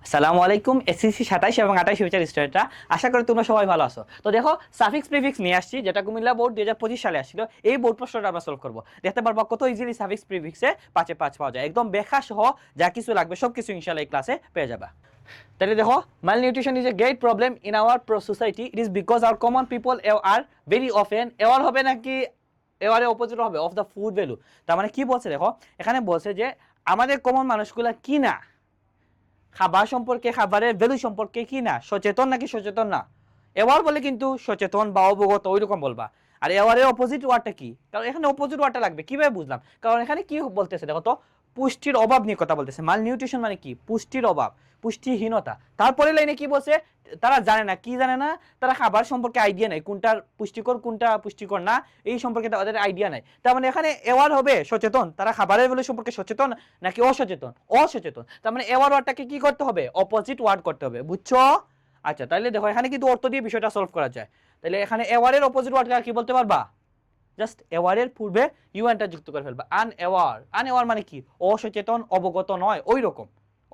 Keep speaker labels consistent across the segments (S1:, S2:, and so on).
S1: আসসালামু আলাইকুম এসএসসি 27 এবং 28 ব্যাচের স্টুডেন্টরা, আশা করি তোমরা সবাই ভালো আছো। তো দেখো সাফিক্স প্রিফিক্স নিয়ে আসছি, যেটা কুমিল্লা বোর্ড 2025 সালে আসছিল। এই বোর্ড প্রশ্নটা আমরা সলভ করবো। দেখতে পারবো কত ইজিলি সাফিক্স প্রিফিক্সে 5-এ 5 পাওয়া যায়, একদম ব্যাখ্যা সহ যা কিছু লাগবে সব কিছু ইনশাআল্লাহ এই ক্লাসে পেয়ে যাবে। তাহলে দেখো, malnutrition is a great problem in our society. It is because our common people are very often aware হবে নাকি এবারে অপোজিট হবে অফ দ্য ফুড ভ্যালু। তার মানে কি বলছে দেখো, এখানে বলছে যে আমাদের কমন মানুষগুলা কি না খাবার সম্পর্কে, খাবারের ভ্যালু সম্পর্কে কি না সচেতন নাকি সচেতন না। এবার বলে কিন্তু সচেতন বা অবগত ওইরকম বলবা। আর এবারের অপোজিট ওয়ার্ডটা কি, কারণ এখানে অপোজিট ওয়ার্ডটা লাগবে কিভাবে বুঝলাম, কারণ এখানে কি বলতেছে দেখো তো, পুষ্টির অভাব নিয়ে কথা বলতেছে। মাল নিউট্রিশন মানে কি, পুষ্টির অভাব, পুষ্টিহীনতা। তারপরে লাইনে কি বলছে, তারা জানে না, কি জানে না, তারা খাবার সম্পর্কে আইডিয়া নাই, কোনটা পুষ্টিকর কোনটা পুষ্টিকর না, এই সম্পর্কে তাদের আইডিয়া নাই। তার মানে এখানে এওয়ার হবে সচেতন, তারা খাবারের ভ্যালু সম্পর্কে সচেতন নাকি অসচেতন, অসচেতন। তার মানে এওয়ার ওয়ার্ডটাকে কি করতে হবে, অপোজিট ওয়ার্ড করতে হবে, বুঝছো? আচ্ছা, তাহলে দেখো এখানে কিন্তু অর্থ দিয়ে বিষয়টা সলভ করা যায়। তাহলে এখানে এওয়ারের অপোজিট ওয়ার্ডটা কি বলতে পারবা, জাস্ট এওয়ারের পূর্বে ইউএনটা যুক্ত করে ফেলবা। আনএওয়ার, আনএওয়ার মানে কি, অসচেতন, অবগত নয়, ওই রকম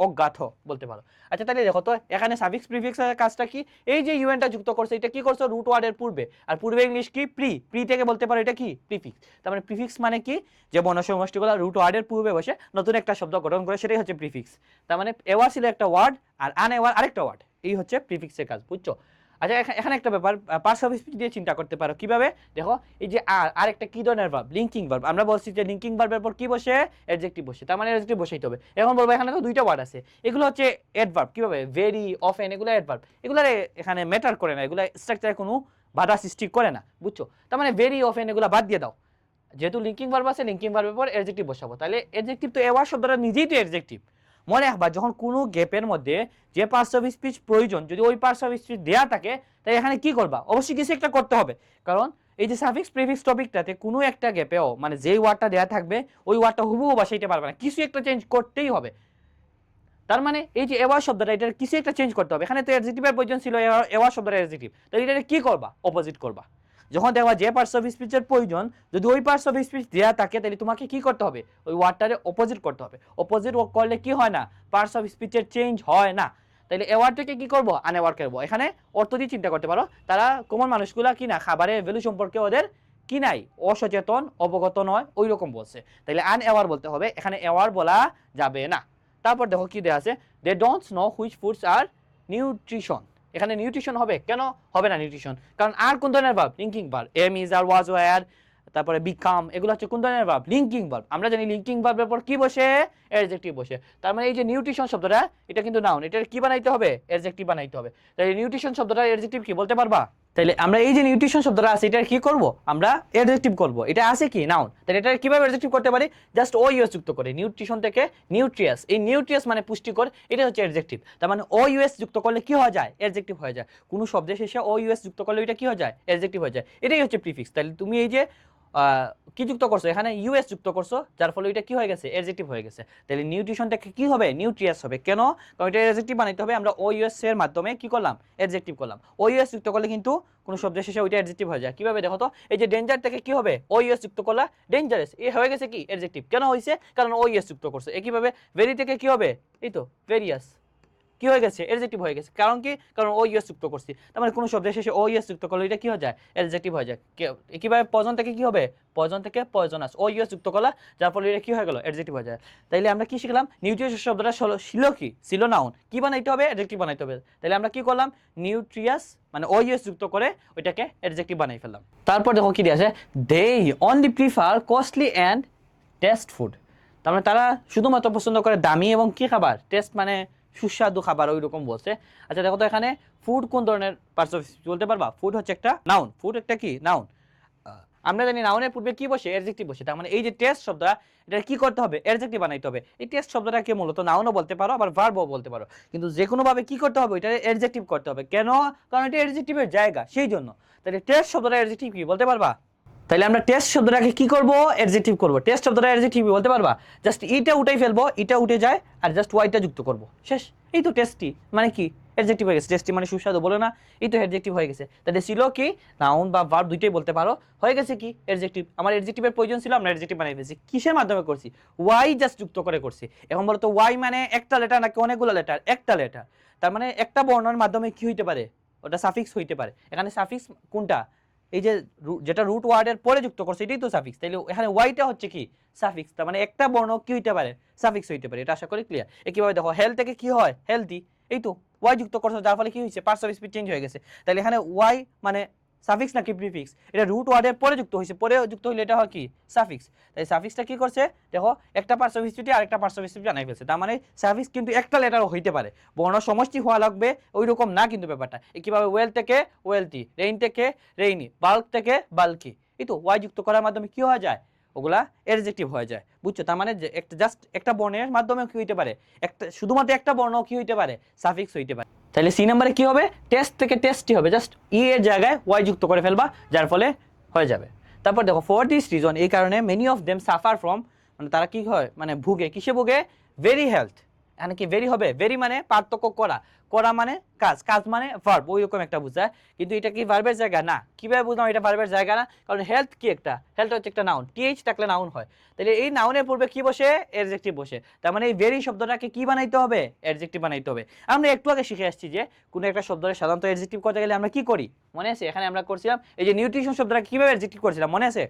S1: অজ্ঞাত বলতে পারো। আচ্ছা, তাহলে দেখো তো এখানে সাফিক্স প্রিফিক্সের কাজটা কি, এই যে ইউএনটা যুক্ত করছে এটা কি করছো, রুট ওয়ার্ডের পূর্বে। আর পূর্বে ইংলিশ কি, প্রি, প্রি থেকে বলতে পারো এটা কি প্রিফিক্স। তার মানে প্রিফিক্স মানে কি, যে বর্ণসমষ্টিগুলো রুট ওয়ার্ডের পূর্বে বসে নতুন একটা শব্দ গঠন করে, সেটাই হচ্ছে প্রিফিক্স। তার মানে এওয়ার ছিল একটা ওয়ার্ড আর আনএওয়ার আরেকটা ওয়ার্ড, এই হচ্ছে প্রিফিক্সের কাজ, বুঝছো? আচ্ছা, এখানে একটা ব্যাপার পার্টস অফ স্পিচ দিয়ে চিন্তা করতে পারো কিভাবে। দেখো এই যে আর একটা কি ধরনের ভার্ব, লিঙ্কিং ভার্ব। আমরা বলছি যে লিঙ্কিং ভার্বের পর কি বসে, অ্যাডজেক্টিভ বসে, তার মানে অ্যাডজেক্টিভ বসাইতে হবে। এখন বলবো এখানে তো দুইটা ওয়ার্ড আছে, এগুলো হচ্ছে অ্যাডভার্ব। কিভাবে, ভেরি, অফেন, এগুলো অ্যাডভার্ব, এগুলো এখানে ম্যাটার করে না, এগুলো স্ট্রাকচারে কোনো বাধা সৃষ্টি করে না, বুঝছো? তার মানে ভেরি, অফেন এগুলো বাদ দিয়ে দাও। যেহেতু লিঙ্কিং ভার্ব আছে, লিঙ্কিং ভার্বের পর অ্যাডজেক্টিভ বসাবো, তাহলে অ্যাডজেক্টিভ তো এওয়ার শব্দটা নিজেই তো অ্যাডজেক্টিভ। মনে রাখবা, যখন কোনো গ্যাপের মধ্যে যে পার্টস অফ স্পিচ প্রয়োজন, যদি ওই পার্টস অফ স্পিচ দেওয়া থাকে, তাই এখানে কি করবা, অবশ্যই কিছু একটা করতে হবে। কারণ এই যে সাফিক্স প্রিফিক্স টপিকটাতে কোনো একটা গ্যাপেও মানে যেই ওয়ার্ডটা দেওয়া থাকবে ওই ওয়ার্ডটা হুবহু বসাইতে পারবে না, কিছু একটা চেঞ্জ করতেই হবে। তার মানে এই যে এওয়ার শব্দটা, এটার কিছু একটা চেঞ্জ করতে হবে। এখানে তো অ্যাডজেক্টিভের প্রয়োজন ছিল, এওয়ার শব্দটা অ্যাডজেক্টিভ, তাহলে এটা কি করবা, অপোজিট করবা। যখন দেখবা যে পার্টস অফ স্পিচের প্রয়োজন, যদি ওই পার্টস অফ স্পিচ দেওয়া থাকে, তাহলে তোমাকে কি করতে হবে, ওই ওয়ার্ডটারে অপোজিট করতে হবে। অপোজিট করলে কি হয় না, পার্টস অফ স্পিচের চেঞ্জ হয় না। তাহলে এওয়ার্ডটাকে কি করবো, আনএওয়ার করবো। এখানে অর্থ দিয়ে চিন্তা করতে পারো, তারা কমন মানুষগুলা কি না খাবারের ভ্যালু সম্পর্কে ওদের কি নাই, অসচেতন, অবগত নয়, ওই রকম বলছে। তাহলে আনএওয়ার বলতে হবে, এখানে এওয়ার বলা যাবে না। তারপর দেখো কি দেওয়া আছে, they don't know which foods are nutrition. এখানে নিউট্রিশন হবে, কেন হবে না নিউট্রিশন, কারণ আর কোন ধরনের verb, linking verb, am, is, are, was, were, তারপরে বিকাম, এগুলো হচ্ছে কোন ধরনের ভার্ব, লিঙ্কিং ভার্ব। আমরা জানি লিঙ্কিং ভার্বের পর কি বসে, অ্যাডজেক্টিভ বসে। তার মানে এই যে নিউট্রিশন শব্দটা, এটা কিন্তু নাউন, এটা কি বানাইতে হবে, অ্যাডজেক্টিভ বানাইতে হবে। তাই নিউট্রিশন শব্দটা অ্যাডজেক্টিভ কি বলতে পারবা? তাহলে আমরা এই যে নিউট্রিশন শব্দটা আছে, এটা কি করব, আমরা অ্যাডজেক্টিভ করব। এটা আছে কি, নাউন, তাহলে এটা কিভাবে অ্যাডজেক্টিভ করতে পারি, জাস্ট ও ইউএস যুক্ত করে। নিউট্রিশন থেকে নিউট্রিয়াস, এই নিউট্রিয়াস মানে পুষ্টিকর, এটা হচ্ছে অ্যাডজেক্টিভ। তার মানে ও ইউএস যুক্ত করলে কি হয়ে যায়, অ্যাডজেক্টিভ হয়ে যায়। কোনো শব্দের শেষে ও ইউএস যুক্ত করলে এটা কি হয়ে যায়, অ্যাডজেক্টিভ হয়ে যায়। এটাই হচ্ছে প্রিফিক্স। তাহলে তুমি এই যে কি যুক্ত করছো, এখানে ইউএস যুক্ত করছো, যার ফলে এটা কি হয়ে গেছে, অ্যাডজেক্টিভ হয়ে গেছে। তাহলে নিউট্রিশন থেকে কি হবে, নিউট্রিয়াস হবে। কেন, কারণ এটা অ্যাডজেক্টিভ বানাইতে হবে। আমরা ও ইউএস এর মাধ্যমে কি করলাম, অ্যাডজেক্টিভ করলাম। ও ইউএস যুক্ত করলে কিন্তু কোনো শব্দের শেষে ওইটা অ্যাডজেক্টিভ হয়ে যায়। কিভাবে দেখো তো, এই যে ডেঞ্জার থেকে কি হবে, ও ইউএস যুক্ত করলা, ডেঞ্জারাস, এ হয়ে গেছে কি, অ্যাডজেক্টিভ। কেন হয়েছে, কারণ ও ইউএস যুক্ত করছে। একইভাবে ভেরি থেকে কি হবে, এই তো ভেরিয়াস, কি হয়ে গেছে, অ্যাডজেক্টিভ হয়ে গেছে। কারণ কি, কারণ ও ইউএস যুক্ত করছি। তার মানে কোনো শব্দের শেষে ও ইউএস যুক্ত করলে এটা কি হয়ে যায়, অ্যাডজেক্টিভ হয়ে যায়। কিভাবে পয়জন থেকে কি হবে, পয়জন থেকে পয়জনাস, ও ইউএস যুক্ত করলা, যার ফলে এটা কি হয়ে গেল, অ্যাডজেক্টিভ হয়ে যায়। তাইলে আমরা কি শিখলাম, নিউট্রিয়াস শব্দটা ছিল কি, ছিল নাউন, কি বানাইতে হবে, অ্যাডজেক্টিভ বানাইতে হবে। তাহলে আমরা কি করলাম, নিউট্রিয়াস মানে ও ইউএস যুক্ত করে ওইটাকে অ্যাডজেক্টিভ বানাই ফেললাম। তারপর দেখো কি দিয়ে আছে, they only prefer costly and taste food. তার মানে তারা শুধুমাত্র পছন্দ করে দামি এবং কি খাবার, টেস্ট মানে সুস্বাদু খাবার, ওই রকম বলছে। আচ্ছা দেখো তো, এখানে ফুড কোন ধরনের পার্টস অফ স্পিচ বলতে পারবা? ফুড হচ্ছে একটা নাউন, ফুড একটা কি নাউন। আমরা জানি নাউনের পূর্বে কি বসে, অ্যাডজেক্টিভ বসে। তার মানে এই যে টেস্ট শব্দটা, এটা কি করতে হবে, অ্যাডজেক্টিভ বানাইতে হবে। এই টেস্ট শব্দটাকে মূলত নাউনও বলতে পারো, আবার ভার্বও বলতে পারো, কিন্তু যে কোনো ভাবে কি করতে হবে, এটা অ্যাডজেক্টিভ করতে হবে। কেন, কারণ এটা অ্যাডজেক্টিভের জায়গা, সেই জন্য। তাহলে টেস্ট শব্দটা অ্যাডজেক্টিভ কি বলতে পারবা? তাহলে আমরা টেস্ট শব্দটাকে কি করব, অ্যাডজেক্টিভ করব। টেস্ট শব্দটা অ্যাডজেক্টিভ বলতে পারবা? জাস্ট ইটা উঠাই ফেলবো, ইটা উঠে যায়, আর জাস্ট ওয়াইটা যুক্ত করব, শেষ। এই তো টেস্টি মানে কি, অ্যাডজেক্টিভ হয়ে গেছে। টেস্টি মানে সুস্বাদু বলে না, এই তো অ্যাডজেক্টিভ হয়ে গেছে। তাহলে ছিল কি নাউন বা ভার্ব দুইটাই বলতে পারো, হয়ে গেছে কি অ্যাডজেক্টিভ। আমার অ্যাডজেক্টিভের প্রয়োজন ছিল, আমরা অ্যাডজেক্টিভ বানিয়ে ফেলছি। কিসের মাধ্যমে করছি? ওয়াই জাস্ট যুক্ত করে করছি। এখন বলতো ওয়াই মানে একটা লেটার নাকি অনেকগুলো লেটার? একটা লেটার, তার মানে একটা বর্ণের মাধ্যমে কি হইতে পারে? ওটা সাফিক্স হইতে পারে। এখানে সাফিক্স কোনটা? এই যে যেটা রুট ওয়ার্ডের পরে যুক্ত করছে এটাই তো সাফিক্স। তাইলে এখানে ওয়াইটা হচ্ছে কি সাফিক্স, তার মানে একটা বর্ণ কি হইতে পারে? সাফিক্স হইতে পারে। এটা আশা করি ক্লিয়ার। একইভাবে দেখো হেলথ থেকে কি হয়? হেলদি, এই তো ওয়াই যুক্ত করছে, যার ফলে কি হয়েছে? পার্টস অফ স্পিচ চেঞ্জ হয়ে গেছে। তাহলে এখানে ওয়াই মানে সাফিক্স নাকি প্রিফিক্স? এটা রুট ওয়ার্ডের পরে যুক্ত হয়েছে, পরে যুক্ত হলে এটা হয় কি সাফিক্স। তাই সাফিক্সটা কি করছে দেখো, একটা পার্টস অফ স্পিচ আর একটা পার্টস অফ স্পিচ বানাই ফেলছে। তার মানে সাফিক্স কিন্তু একটা লেটারও হইতে পারে, বর্ণ সমষ্টি হওয়া লাগবে ওই রকম না কিন্তু ব্যাপারটা। কিভাবে ওয়েল থেকে ওয়েলথি, রেইন থেকে রেইনি, বাল্ক থেকে বাল্কি, এই তো ওয়াই যুক্ত করার মাধ্যমে কি হয়ে যায়? ওগুলা অ্যাডজেক্টিভ হয়ে যায়। বুঝছো? তার মানে যে একটা জাস্ট একটা বর্ণের মাধ্যমে কি হইতে পারে? একটা শুধুমাত্র একটা বর্ণ কি হইতে পারে? সাফিক্স হইতে পারে। তাহলে সি নাম্বারে কি হবে? টেস্ট থেকে টেস্টি হবে, জাস্ট ই এর জায়গায় ওয়াই যুক্ত করে ফেলবা, যার ফলে হয়ে যাবে। তারপর দেখো ফর দিস রিজন, এই কারণে many of them suffer from, মানে তারা কি হয় মানে ভুগে, কিসে ভুগে? Very health. এখানে কি ভেরি হবে? ভেরি মানে পার্থক্য করা, করা মানে কাজ, কাজ মানে ভার্ব, ওই রকম একটা বুঝায়। কিন্তু এটা কি ভার্বের জায়গা না। কিভাবে বুঝলাম এটা ভার্বের জায়গা না? কারণ হেলথ কি একটা, হেলথ হচ্ছে একটা নাউন, টিএইচ থাকলে নাউন হয়। তাহলে এই নাউনের পূর্বে কি বসে? অ্যাডজেক্টিভ বসে। তার মানে এই ভেরি শব্দটাকে কি বানাইতে হবে? অ্যাডজেক্টিভ বানাইতে হবে। আমরা একটু আগে শিখে আসছি যে কোনো একটা শব্দের সাধারণত অ্যাডজেক্টিভ করতে গেলে আমরা কি করি, মনে আছে? এখানে আমরা করছিলাম এই যে নিউট্রিশন শব্দটা কিভাবে অ্যাডজেক্টিভ করছিলাম, মনে আছে?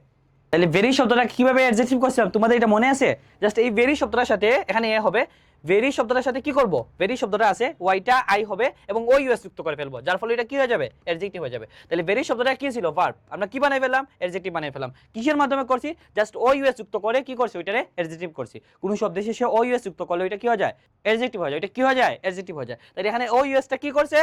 S1: তাহলে ভেরি শব্দটা কিভাবে অ্যাডজেক্টিভ করছিলাম তোমাদের এটা মনে আছে? জাস্ট এই ভেরি শব্দটার সাথে এখানে এ হবে, ভেরি শব্দটার সাথে কি করব? ভেরি শব্দটা আছে ওয়াইটা আই হবে এবং ওই ইউএস যুক্ত করে ফেলবো, যার ফলে এটা কি হয়ে যাবে? অ্যাডজেক্টিভ হয়ে যাবে। তাহলে ভেরি শব্দটা কি ছিল? ভার্ব। আমরা কি বানাই ফেললাম? অ্যাডজেক্টিভ বানাই ফেললাম। কিসের মাধ্যমে করছি? জাস্ট ওই ইউএস যুক্ত করে কি করছি? ওইটারে অ্যাডজেক্টিভ করছি। কোন শব্দের শেষে ওই ইউএস যুক্ত করলে ওইটা কি হয়ে যায়? অ্যাডজেক্টিভ হয়ে যায়। এটা কি হয়ে যায়? অ্যাডজেক্টিভ হয়ে যায়। তাহলে এখানে ওই ইউএসটা কি করছে?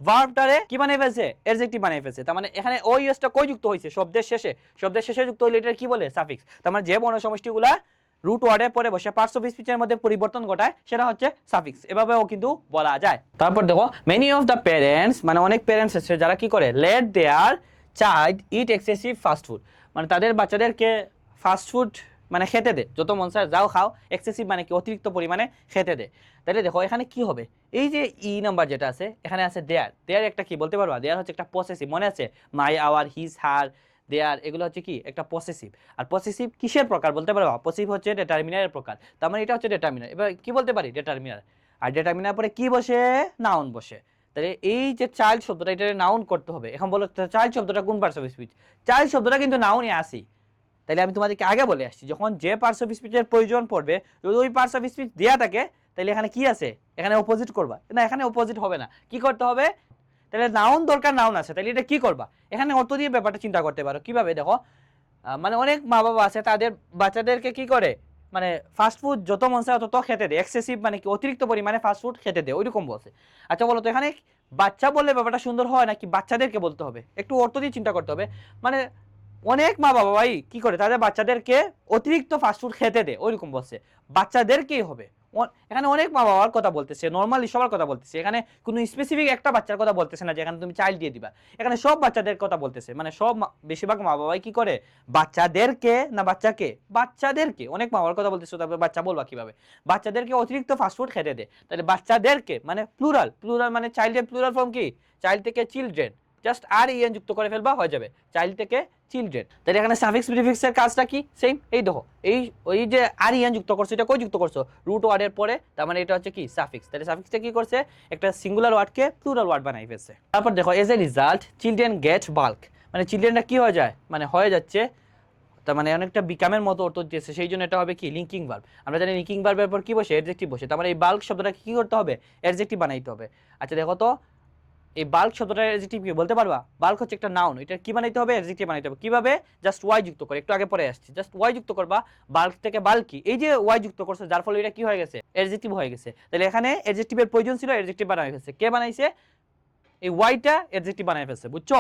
S1: ভার্বটারে কি বানাই ফেলছে? অ্যাডজেক্টিভ বানাই ফেলছে। তার মানে এখানে ওই ইউএসটা কই যুক্ত হইছে? শব্দের শেষে। শব্দের শেষে যুক্ত হইলে এটা কি বলে? সাফিক্স। তার মানে যে বর্ণ সমষ্টিগুলা রুট ওয়ার্ডের পরে বসে পার্টস অফ স্পিচের মধ্যে পরিবর্তন ঘটায় সেটা হচ্ছে সাফিক্স, এভাবেও কিন্তু বলা যায়। তারপর দেখো মেনি অফ দ্য প্যারেন্টস, মানে অনেক প্যারেন্টস আছে যারা কি করে? Let their child eat excessive fast food, মানে তাদের বাচ্চাদেরকে ফাস্ট ফুড মানে খেতে দে, যত মন চায় যাও খাও, এক্সেসিভ মানে কি অতিরিক্ত পরিমাণে খেতে দে। তাহলে দেখো এখানে কি হবে? এই যে ই নাম্বার যেটা আছে এখানে আছে দেয়ার, দেয়ার একটা কি বলতে পারবা? দেয়ার হচ্ছে একটা পসেসিভ, মনে আছে? মাই, আওয়ার, হিজ, হার, দেয়ার, এগুলো হচ্ছে কি একটা পসেসিভ। আর পসেসিভ কিসের প্রকার বলতে পারবা? পসেসিভ হচ্ছে ডিটারমিনারের প্রকার। তার মানে এটা হচ্ছে ডিটারমিনার। এবার কি বলতে পারি? ডিটারমিনার। আর ডিটারমিনার পরে কি বসে? নাউন বসে। তাহলে এই যে চাইল্ড শব্দটা, এটা নাউন করতে হবে। এখন বলো চাইল্ড শব্দটা কোন পার্টস অফ স্পিচ? চাইল্ড শব্দটা কিন্তু নাউনই আসি। তাহলে আমি তোমাদেরকে আগে বলে আসছি, যখন যে পার্টস অফ স্পিচের প্রয়োজন পড়বে, যদি ওই পার্টস অফ স্পিচ দেওয়া থাকে, তাহলে এখানে কি আছে? এখানে অপোজিট করবা না, এখানে অপোজিট হবে না। কি করতে হবে? তাহলে নাউন দরকার, নাউন আছে, তাহলে এটা কি করবা? এখানে অর্থ দিয়ে ব্যাপারটা চিন্তা করতে পারো। কিভাবে দেখো, মানে অনেক মা বাবা আছে তাদের বাচ্চাদেরকে কি করে? মানে ফাস্ট ফুড যত মন চায় তত খেতে দেয়, এক্সেসিভ মানে কি অতিরিক্ত পরিমাণে ফাস্ট ফুড খেতে দেয়, ওইরকম বলছে। আচ্ছা বলো তো এখানে বাচ্চা বললে ব্যাপারটা সুন্দর হয় নাকি বাচ্চাদেরকে বলতে হবে? একটু অর্থ দিয়ে চিন্তা করতে হবে। মানে অনেক মা বাবা ভাই কি করে তাদের বাচ্চাদেরকে অতিরিক্ত ফাস্টফুড খেতে দেয়, ওইরকম বলছে। বাচ্চাদেরকেই হবে। এখানে অনেক মা বাবার কথা বলতেছে, নর্মালি সবার কথা বলতেছে। এখানে কোনো স্পেসিফিক একটা বাচ্চার কথা বলতেছে না যে এখানে তুমি চাইল্ড দিয়ে দিবা। এখানে সব বাচ্চাদের কথা বলতেছে, মানে সব বেশিরভাগ মা বাবাই কি করে? বাচ্চাদেরকে না বাচ্চাকে? বাচ্চাদেরকে। অনেক মা বাবার কথা বলতেছে, তারপরে বাচ্চা বলবা কিভাবে? বাচ্চাদেরকে অতিরিক্ত ফাস্টফুড খেতে দেয়। তাহলে বাচ্চাদেরকে মানে প্লুরাল, প্লুরাল মানে চাইল্ডের প্লুরাল ফর্ম কি? চাইল্ড থেকে চিলড্রেন, জাস্ট আর ইএন যুক্ত করে ফেলবা, হয়ে যাবে চাইল্ড থেকে চিলড্রেন। তাহলে এখানে সাফিক্স প্রিফিক্সের কাজটা কি? সেম। এই দেখো এই ওই যে আর ইএন যুক্ত করছো, এটা কই যুক্ত করছো? রুট ওয়ার্ডের পরে। তার মানে এটা হচ্ছে কি সাফিক্স। তাহলে সাফিক্সটা কি করছে? একটা সিঙ্গুলার ওয়ার্ডকে প্লুরাল ওয়ার্ড বানাই ফেলছে। তারপর দেখো as a result children get bulk, মানে চিলড্রেনটা কি হয়ে যায়? মানে হয়ে যাচ্ছে, তার মানে অনেকটা বিকামের মতো অর্থ দিয়েছে, সেই জন্য এটা হবে কি লিঙ্কিং ভার্ব। আমরা জানি লিঙ্কিং ভার্বের পর কি বসে? অ্যাডজেক্টিভ বসে। তার মানে এই বাল্ক শব্দটাকে কি করতে হবে? অ্যাডজেক্টিভ বানাইতে হবে। আচ্ছা দেখো তো এই বাল্ক শব্দটার অ্যাডজেক্টিভ কি বলতে পারবা? বাল্ক হচ্ছে একটা নাউন, এটা কি বানাইতে হবে? অ্যাডজেক্টিভ বানাইতে হবে। কিভাবে? জাস্ট ওয়াই যুক্ত করে, একটু আগে পরে আসছি, জাস্ট ওয়াই যুক্ত করবা, বাল্ক থেকে বাল্কি, এই যে ওয়াই যুক্ত করছে যার ফলে এটা কি হয়ে গেছে? অ্যাডজেক্টিভ হয়ে গেছে। তাহলে এখানে অ্যাডজেক্টিভের প্রয়োজন ছিল, অ্যাডজেক্টিভ বানাই ফেলছে। কে বানাইছে? এই ওয়াইটা অ্যাডজেক্টিভ বানাই ফেলছে, বুঝছো?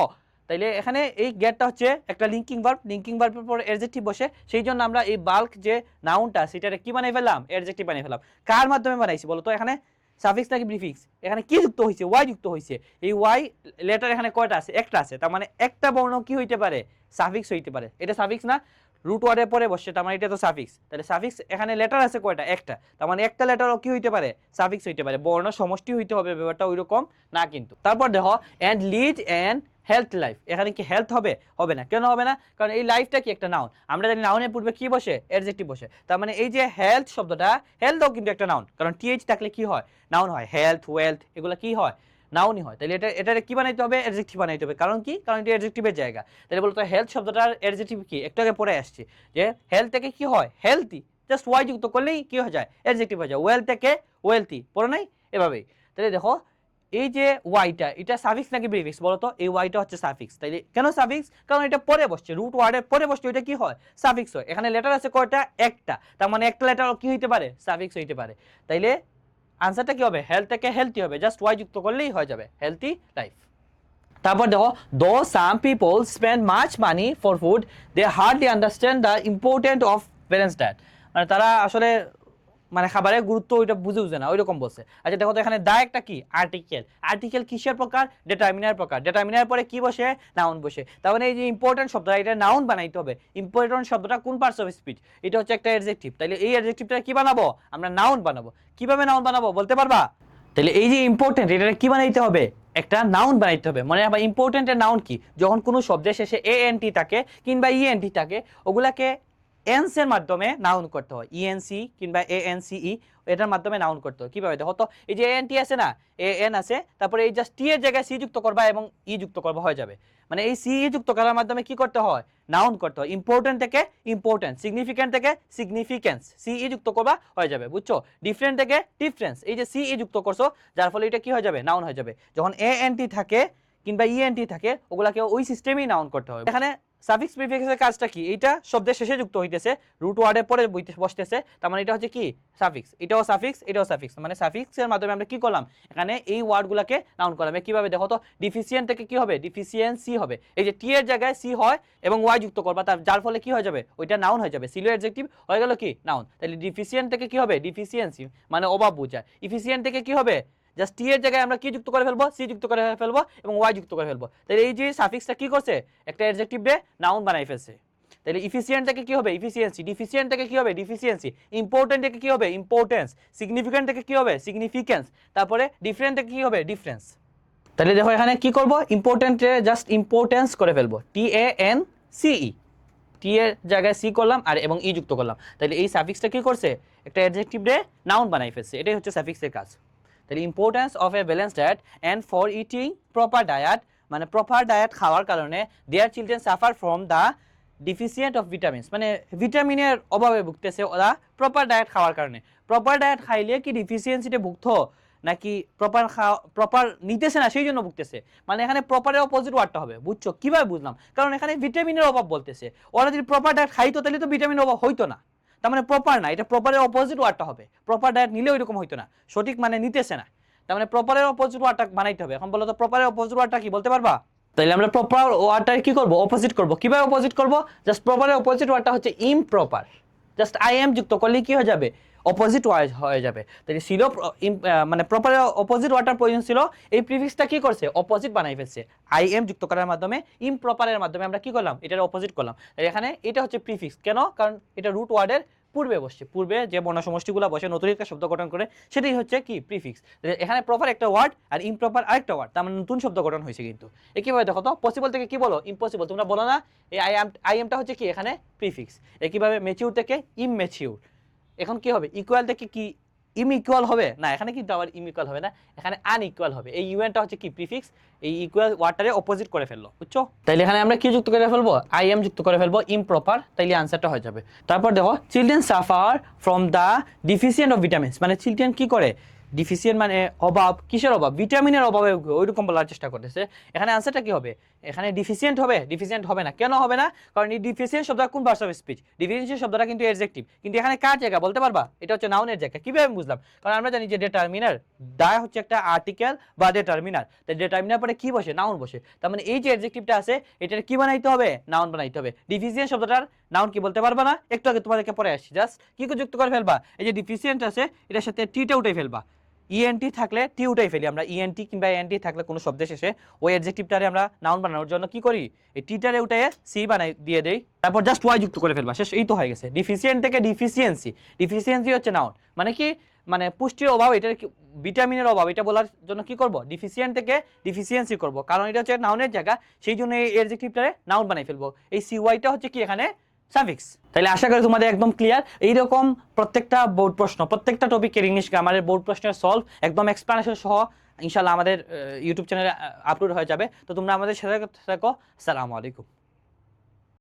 S1: তাইলে এখানে এই গেটটা হচ্ছে একটা লিঙ্কিং ভার্ব, লিঙ্কিং ভার্বের পর অ্যাডজেক্টিভ বসে, সেই জন্য আমরা এই বাল্ক যে নাউনটা সেটারে কি বানাই ফেললাম? অ্যাডজেক্টিভ বানাই ফেললাম। কার মাধ্যমে বানাইছি বলো তো? এখানে সাফিক্স নাকি প্রিফিক্স? এখানে কি যুক্ত হয়েছে? ওয়াই যুক্ত হয়েছে। এই ওয়াই লেটার এখানে কয়টা আছে? একটা আছে। তার মানে একটা বর্ণ কি হইতে পারে? সাফিক্স হইতে পারে। এটা সাফিক্স না? রুট ওয়ার্ডের পরে বসছে, তার মানে এটা তো সাফিক্স। তাহলে সাফিক্স এখানে লেটার আছে কয়টা? একটা, তার মানে একটা লেটারও কি হইতে পারে? সাফিক্স হইতে পারে। বর্ণ সমষ্টি হইতে হবে, ব্যাপারটা ওইরকম না কিন্তু। তারপর দেখো and lead and health life, এখানে কি হেলথ হবে? হবে না। কেন হবে না? কারণ এই লাইফটা কি একটা নাউন, আমরা জানি নাউনের পূর্বে কি বসে? অ্যাডজেক্টিভ বসে। তার মানে এই যে হেলথ শব্দটা, হেলথও কিন্তু একটা নাউন, কারণ টিএইচ থাকলে কি হয়? নাউন হয়। হেলথ, ওয়েলথ এগুলো কি হয়? নাউনই হয়। তাহলে এটা কি বানাইতে হবে? অ্যাডজেক্টিভ বানাইতে হবে। কারণ কি? কারণ এটা অ্যাডজেক্টিভের জায়গা। তাহলে বলতো হেলথ শব্দটার অ্যাডজেক্টিভ কি? একটু আগে পড়ে আসছে যে হেলথ থেকে কি হয়? হেলথি, জাস্ট ওয়াই যুক্ত করলেই কি হয়ে যায়? অ্যাডজেক্টিভ হয়ে যায়। ওয়েলথ থেকে ওয়েলথি, পড়ো নাই? এভাবেই। তাহলে দেখো এই যে ওয়াইটা, এটা সাফিক্স নাকি প্রিফিক্স বলো তো? এই ওয়াইটা হচ্ছে সাফিক্স। তাইলে কেন সাফিক্স? কারণ এটা পরে বসছে, রুট ওয়ার্ডের পরে বসছে, এটা কি হয়? সাফিক্স হয়। এখানে লেটার আছে কয়টা? একটা, তার মানে একটা লেটার কি হইতে পারে? সাফিক্স হইতে পারে। তাইলে আনসারটা কি হবে? হেলথ থেকে হেলথি হবে, জাস্ট ওয়াই যুক্ত করলেই হয়ে যাবে হেলথি লাইফ। তারপর দেখো though some people spend much money for food they hardly understand the important of balance diet, মানে তারা আসলে মানে খাবারের গুরুত্ব ওইটা বুঝে না, ওইরকম বলছে। আচ্ছা দেখো তো এখানে দা একটা কি? আর্টিকেল। আর্টিকেল কিসের প্রকার? ডিটারমিনার প্রকার। ডিটারমিনার পরে কি বসে? নাউন বসে। তার মানে এই যে ইম্পর্টেন্ট শব্দটা, এটা নাউন বানাইতে হবে। ইম্পর্টেন্ট শব্দটা কোন পার্টস অফ স্পিচ? এটা হচ্ছে একটা অ্যাডজেক্টিভ। তাহলে এই অ্যাডজেক্টিভটা কি বানাবো? আমরা নাউন বানাবো। কিভাবে নাউন বানাবো বলতে পারবা? তাহলে এই যে ইম্পর্টেন্ট, এটা কি বানাইতে হবে? একটা নাউন বানাইতে হবে। মনে রাখবা ইম্পর্টেন্টের নাউন কি? যখন কোনো শব্দের শেষে এ এন টি থাকে কিংবা ই এন টি থাকে, ওগুলাকে এন্স এর মাধ্যমে নাউন করতে হয়। ইএনসি কিংবা এএনসিই, এটার মাধ্যমে নাউন করতে হয়। কিভাবে? দেখো তো এই যে এএন টি আছে না, এ এন আছে, তারপরে এই জাস্ট টি এর জায়গায় সি যুক্ত করবা এবং ই যুক্ত করবা, হয়ে যাবে। মানে এই সি ই যুক্ত করার মাধ্যমে কি করতে হয়? নাউন করতে হয়। ইম্পর্টেন্ট থেকে ইম্পর্টেন্স, সিগনিফিক্যান্ট থেকে সিগনিফিক্যান্স, সি ই যুক্ত করবা, হয়ে যাবে। বুঝছো? ডিফারেন্ট থেকে ডিফারেন্স, এই যে সি ই যুক্ত করছো, যার ফলে এটা কি হয়ে যাবে? নাউন হয়ে যাবে। যখন এ এন টি থাকে কিংবা ই এন টি থাকে, ওগুলাকে ওই সিস্টেমেই নাউন করতে হবে। এখানে সাফিক্স প্রিফিক্সের কাজটা কি? এইটা শব্দের শেষে যুক্ত হইতেছে, রুট ওয়ার্ডের পরে বসতেছে, তার মানে এটা হচ্ছে কি? সাফিক্স। এটাও সাফিক্স, এটাও সাফিক্স, মানে সাফিক্সের মাধ্যমে আমরা কি করলাম? এখানে এই ওয়ার্ডগুলোকে নাউন করলাম। কিভাবে? দেখো তো ডিফিসিয়েন্ট থেকে কি হবে? ডিফিসিয়েন্সি হবে। এই যে টি এর জায়গায় সি হয় এবং ওয়াই যুক্ত করবা, তার যার ফলে কি হয়ে যাবে? ওইটা নাউন হয়ে যাবে। সিলো অ্যাডজেক্টিভ হয়ে গেল কি? নাউন। তাহলে ডিফিসিয়েন্ট থেকে কি হবে? ডিফিসিয়েন্সি, মানে অভাব বোঝায়। ইফিসিয়েন্ট থেকে কি হবে? জাস্ট টি এর জায়গায় আমরা কি যুক্ত করে ফেলবো? সি যুক্ত করে ফেলবো এবং ওয়াই যুক্ত করে ফেলবো। তাহলে এই যে সাফিক্সটা কি করছে? একটা অ্যাডজেক্টিভ দিয়ে নাউন বানাই ফেলছে। তাহলে ইফিসিয়েন্ট থেকে কি হবে? ইফিসিয়েন্সি। ডিফিসিয়েন্ট থেকে কি হবে? ডিফিসিয়েন্সি। ইম্পর্টেন্ট থেকে কি হবে? ইম্পর্টেন্স। সিগনিফিক্যান্ট থেকে কি হবে? সিগনিফিক্যান্স। তারপরে ডিফারেন্ট থেকে কি হবে? ডিফারেন্স। তাহলে দেখো এখানে কি করব? ইম্পর্টেন্টে জাস্ট ইম্পর্টেন্স করে ফেলবো, টি এ এন সি ই, টি এর জায়গায় সি করলাম আর এবং ই যুক্ত করলাম। তাহলে এই সাফিক্সটা কি করছে? একটা অ্যাডজেক্টিভ দিয়ে নাউন বানাই ফেলছে। এটাই হচ্ছে সাফিক্সের কাজ। তাহলে importance of A balance diet and for eating proper diet, মানে প্রপার ডায়েট খাওয়ার কারণে their children suffer from the deficient of vitamins, মানে ভিটামিনের অভাবে ভুগতেছে ওরা প্রপার ডায়েট খাওয়ার কারণে। প্রপার ডায়েট খাইলে কি ডিফিসিয়েন্সিতে ভুগতো, নাকি প্রপার নিতেছে না সেই জন্য ভুগতেছে? মানে এখানে প্রপারের অপোজিট ওয়ার্ডটা হবে। বুঝছো? কিভাবে বুঝলাম? কারণ এখানে ভিটামিনের অভাব বলতেছে। ওরা যদি প্রপার ডায়েট খাইতো তাহলে তো ভিটামিনের অভাব হইতো না। তার মানে প্রপার না, এটা প্রপারের অপোজিট ওয়ার্ডটা হবে। প্রপার ডায়েট নিলে ওইরকম হইতো না, সঠিক মানে নিতেছে না। তার মানে প্রপারের অপোজিট ওয়ার্ডটা বানাইতে হবে। এখন বলো তো প্রপারের অপোজিট ওয়ার্ডটা কি বলতে পারবা? তাহলে আমরা প্রপার ওয়ার্ডটা কি করব? অপোজিট করব। কিভাবে অপোজিট করব? জাস্ট প্রপারের অপোজিট ওয়ার্ডটা হচ্ছে ইমপ্রপার। জাস্ট আই এম যুক্ত করলে কি হয়ে যাবে? অপোজিট ওয়ার্ড হয়ে যাবে। তাহলে ছিল মানে প্রপারের অপোজিট ওয়ার্ডটার প্রয়োজন ছিল, এই প্রিফিক্সটা কি করছে? অপোজিট বানাই ফেলছে। আই এম যুক্ত করার মাধ্যমে ইমপ্রপারের মাধ্যমে আমরা কি করলাম? এটার অপোজিট করলাম। তাই এখানে এটা হচ্ছে প্রিফিক্স। কেন? কারণ এটা রুট ওয়ার্ডের পূর্বে বসছে, পূর্বে যে বর্ণ সমষ্টিগুলো বসে নতুন একটা শব্দ গঠন করে, সেটাই হচ্ছে কি? প্রিফিক্স। এখানে প্রপার একটা ওয়ার্ড আর ইমপ্রপার আরেকটা ওয়ার্ড, তার মানে নতুন শব্দ গঠন হয়েছে। কিন্তু একইভাবে দেখো তো পসিবল থেকে কি বলো? ইম্পসিবল। তোমরা বলো না এই আই এমটা হচ্ছে কি এখানে প্রিফিক্স। একইভাবে ম্যাচিউর থেকে ইমম্যাচিউর। এখন কি হবে? ইকুয়াল থেকে কি ইমইকুয়াল হবে না? এখানে কিন্তু আবার ইমইকুয়াল হবে না, এখানে আনইকুয়াল হবে। এই ইউএনটা হচ্ছে কি? প্রিফিক্স। এই ইকুয়াল ওয়ার্ডটারে অপোজিট করে ফেললো। বুঝছো? তাইলে এখানে আমরা কি যুক্ত করে ফেলবো? আই এম যুক্ত করে ফেলবো, ইমপ্রপার। তাইলে আনসারটা হয়ে যাবে। তারপর দেখো children suffer from the deficient of vitamins, মানে চিলড্রেন কি করে? ডিফিসিয়েন্ট মানে অভাব। কিসের অভাব? ভিটামিনের অভাবে ওইরকম বলার চেষ্টা করতেছে। এখানে আনসারটা কি হবে? এখানে ডিফিসিয়েন্ট হবে? ডিফিসিয়েন্ট হবে না। কেন হবে না? কারণ এই ডিফিসিয়েন্ট শব্দটা কোন পার্টস অফ স্পিচ? ডিফিসিয়েন্ট শব্দটা কিন্তু অ্যাডজেক্টিভ, কিন্তু এখানে কার জায়গা বলতে পারবা? এটা হচ্ছে নাউনের জায়গা। কিভাবে বুঝলাম? কারণ আমরা জানি যে ডিটারমিনার দা হচ্ছে একটা আর্টিকেল বা ডিটারমিনার। তাই ডিটারমিনার পরে কি বসে? নাউন বসে। তার মানে এই যে অ্যাডজেক্টিভটা আছে, এটার কি বানাইতে হবে? নাউন বানাইতে হবে। ডিফিসিয়েন্ট শব্দটার নাউন কি বলতে পারবা না? একটু আগে তোমাদেরকে পরে আসছি, জাস্ট কি যুক্ত করে ফেলবা? এই যে ডিফিসিয়েন্ট আছে, এটার সাথে টিটা উঠে ফেলবা। ইএনটি থাকলে টি উঠাই ফেলি আমরা, ইএনটি কিংবা এএনটি থাকলে কোনো শব্দের শেষে ওই অ্যাডজেক্টিভটারে আমরা নাউন বানানোর জন্য কি করি, এই টিটারে উঠে সি বানাই দিয়ে দেই, তারপর জাস্ট ওয়াই যুক্ত করে ফেলবা, শেষ, এই তো হয়ে গেছে। ডিফিসিয়েন্ট থেকে ডিফিসিয়েন্সি, ডিফিসিয়েন্সি হচ্ছে নাউন, মানে কি, মানে পুষ্টির অভাব, এটার ভিটামিনের অভাব, এটা বলার জন্য কি করব, ডিফিসিয়েন্ট থেকে ডিফিসিয়েন্সি করব, কারণ এটা হচ্ছে নাউনের জায়গা, সেই জন্য এই অ্যাডজেক্টিভটারে নাউন বানাই ফেলবো। এই সিওয়াইটা হচ্ছে কি এখানে সাফিক্স। তাহলে আশা করি তোমাদের একদম ক্লিয়ার। এইরকম প্রত্যেকটা বোর্ড প্রশ্ন, প্রত্যেকটা টপিকের ইংলিশ গ্রামারের বোর্ড প্রশ্নের সলভ একদম এক্সপ্লেনেশন সহ ইনশাআল্লাহ আমাদের ইউটিউব চ্যানেলে আপলোড হয়ে যাবে। তো তোমরা আমাদের সাথে থাকো। আসসালামু আলাইকুম।